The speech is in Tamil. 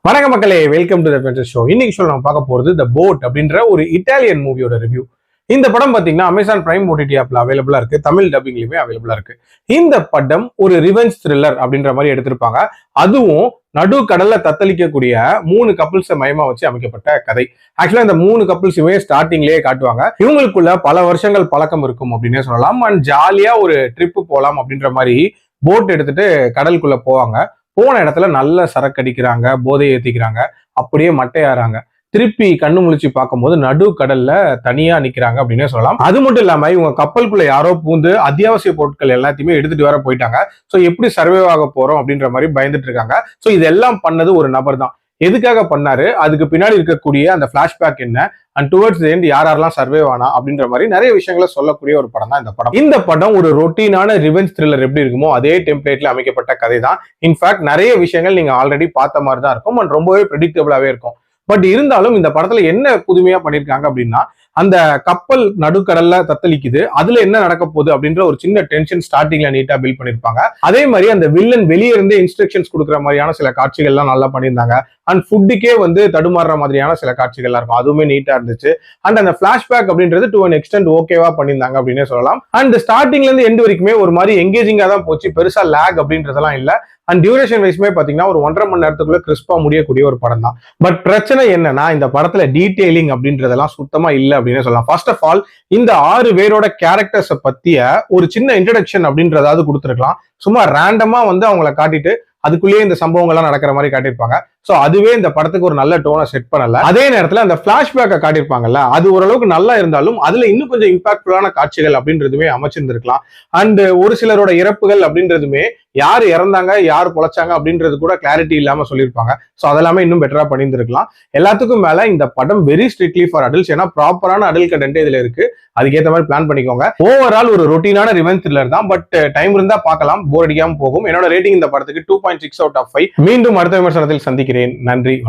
வணக்கம் மக்களே, welcome to the adventure show. இன்னைக்கு ஷோ நம்ம பார்க்க போறது தி போட் அப்படின்ற ஒரு இட்டாலியன் மூவியோட ரிவ்யூ. இந்த படம் பாத்தீங்கன்னா அமேசான் பிரைம் ஓடிடி ஆப்ல அவைலபிளா இருக்கு, தமிழ் டப்பிங்லயுமே அவைலபிளா இருக்கு. இந்த படம் ஒரு ரிவெஞ்ச் த்ரில்லர் அப்படின்ற மாதிரி எடுத்திருப்பாங்க. அதுவும் நடு கடல்ல தத்தளிக்கக்கூடிய 3 கப்பிள்ஸை மையமா வச்சு அமைக்கப்பட்ட கதை. ஆக்சுவலா இந்த 3 கப்பிள்ஸுமே ஸ்டார்டிங்லயே காட்டுவாங்க. இவங்களுக்குள்ள பல வருஷங்கள் பழக்கம் இருக்கும் அப்படின்னே சொல்லலாம். அண்ட் ஜாலியா ஒரு ட்ரிப் போலாம் அப்படின்ற மாதிரி போட் எடுத்துட்டு கடலுக்குள்ள போவாங்க. போன இடத்துல நல்ல சரக்கு அடிக்கிறாங்க, போதை ஏத்திக்கிறாங்க, அப்படியே மட்டையாறாங்க. திருப்பி கண்ணு முழிச்சு பார்க்கும்போது நடு கடல்ல தனியா நிக்கிறாங்க அப்படின்னே சொல்லலாம். அது மட்டும் இல்லாம இவங்க கப்பலுக்குள்ள யாரோ பூந்து அத்தியாவசிய பொருட்கள் எல்லாத்தையுமே எடுத்துட்டு வர போயிட்டாங்க. சோ எப்படி சர்வே ஆக போறோம் அப்படின்ற மாதிரி பயந்துட்டு இருக்காங்க. சோ இதெல்லாம் பண்ணது ஒரு நபர் தான். எதுக்காக பண்ணாரு, அதுக்கு பின்னாடி இருக்கக்கூடிய அந்த பிளாஷ்பேக் என்ன, அண்ட் டுவர்ட்ஸ் எண்ட் யாரெல்லாம் சர்வே ஆனா அப்படின்ற மாதிரி நிறைய விஷயங்களை சொல்லக்கூடிய ஒரு படம் தான் இந்த படம். இந்த படம் ஒரு ரொட்டீனான ரிவெஞ்ச் த்ரில்லர் எப்படி இருக்குமோ அதே டெம்ப்ளேட்ல அமைக்கப்பட்ட கதை தான். இன்ஃபேக்ட் நிறைய விஷயங்கள் நீங்க ஆல்ரெடி பார்த்த மாதிரி தான் இருக்கும் அண்ட் ரொம்பவே ப்ரெடிக்டபிளாவே இருக்கும். பட் இருந்தாலும் இந்த படத்துல என்ன புதுமையா பண்ணிருக்காங்க அப்படின்னா, அந்த கப்பல் நடுக்கடல்ல தத்தளிக்குது, அதுல என்ன நடக்க போகுது அப்படின்ற ஒரு சின்ன டென்ஷன் ஸ்டார்டிங்ல நீட்டா பில்ட் பண்ணிருப்பாங்க. அதே மாதிரி அந்த வில்லன் வெளியே இருந்தே இன்ஸ்ட்ரக்ஷன்ஸ் கொடுக்குற மாதிரியான சில காட்சிகள் எல்லாம் நல்லா பண்ணியிருந்தாங்க. அண்ட் ஃபுட்டுக்கே வந்து தடுமாறுற மாதிரியான சில காட்சிகள்லாம் இருக்கும், அதுவுமே நீட்டா இருந்துச்சு. அண்ட் அந்த பிளாஷ்பேக் அப்படின்றது டு அன் எக்ஸ்டென்ட் ஓகேவா பண்ணியிருந்தாங்க அப்படின்னே சொல்லலாம். அண்ட் ஸ்டார்டிங்ல இருந்து எண்ட் வரைக்குமே ஒரு மாதிரி எங்கேஜிங்கா தான் போச்சு, பெருசா லேக் அப்படின்றதெல்லாம் இல்ல. அண்ட் டியூரேஷன் வைஸ்மே பாத்தீங்கன்னா ஒரு 1.5 மணி நேரத்துக்குள்ள கிறிஸ்பா முடியக்கூடிய ஒரு படம் தான். பட் பிரச்சனை என்னன்னா, இந்த படத்துல டீடைலிங் அப்படின்றதெல்லாம் சுத்தமா இல்ல அப்படின்னு சொல்லலாம். ஃபர்ஸ்ட் ஆஃப் ஆல் இந்த 6 பேரோட கேரக்டர்ஸை பத்திய ஒரு சின்ன இன்ட்ரடக்ஷன் அப்படின்றதாவது கொடுத்துருக்கலாம். சும்மா ரேண்டமா வந்து அவங்களை காட்டிட்டு அதுக்குள்ளேயே இந்த சம்பவங்கள்லாம் நடக்கிற மாதிரி காட்டியிருப்பாங்க. சோ அதுவே இந்த படத்துக்கு ஒரு நல்ல டோனை செட் பண்ணல. அதே நேரத்துல அந்த பிளாஷ்பேக்கை காட்டியிருப்பாங்கல்ல, அது ஓரளவுக்கு நல்லா இருந்தாலும் அதுல இன்னும் கொஞ்சம் இம்பாக்ட்ஃபுல்லான காட்சிகள் அப்படின்றதுமே அமைச்சிருந்திருக்கலாம். அண்ட் ஒரு சிலரோட இறப்புகள் அப்படின்றதுமே யார் இறந்தாங்க யார் பொழைச்சாங்க அப்படின்றது கூட கிளாரிட்டி இல்லாம சொல்லியிருப்பாங்க. சோ அதெல்லாமே இன்னும் பெட்டரா பண்ணியிருந்திருக்கலாம். எல்லாத்துக்கும் மேல இந்த படம் வெரி ஸ்ட்ரிக்ட்லி ஃபார் அடல்ட்ஸ். ஏன்னா ப்ராப்பரான அடல்ட் கண்டென்ட் இதுல இருக்கு, அதுக்கேற்ற மாதிரி பிளான் பண்ணிக்கோங்க. ஓவரால் ஒரு ரொட்டீனான ரிவெஞ்ச் த்ரில்லர் தான். பட் டைம் இருந்தா பார்க்கலாம், போர் அடிக்காம போகும். என்னோட ரேட்டிங் இந்த படத்துக்கு 2.6 out of 5. மீண்டும் அடுத்த விமர்சனத்தில் சந்திக்கிறேன். நன்றி, வணக்கம்.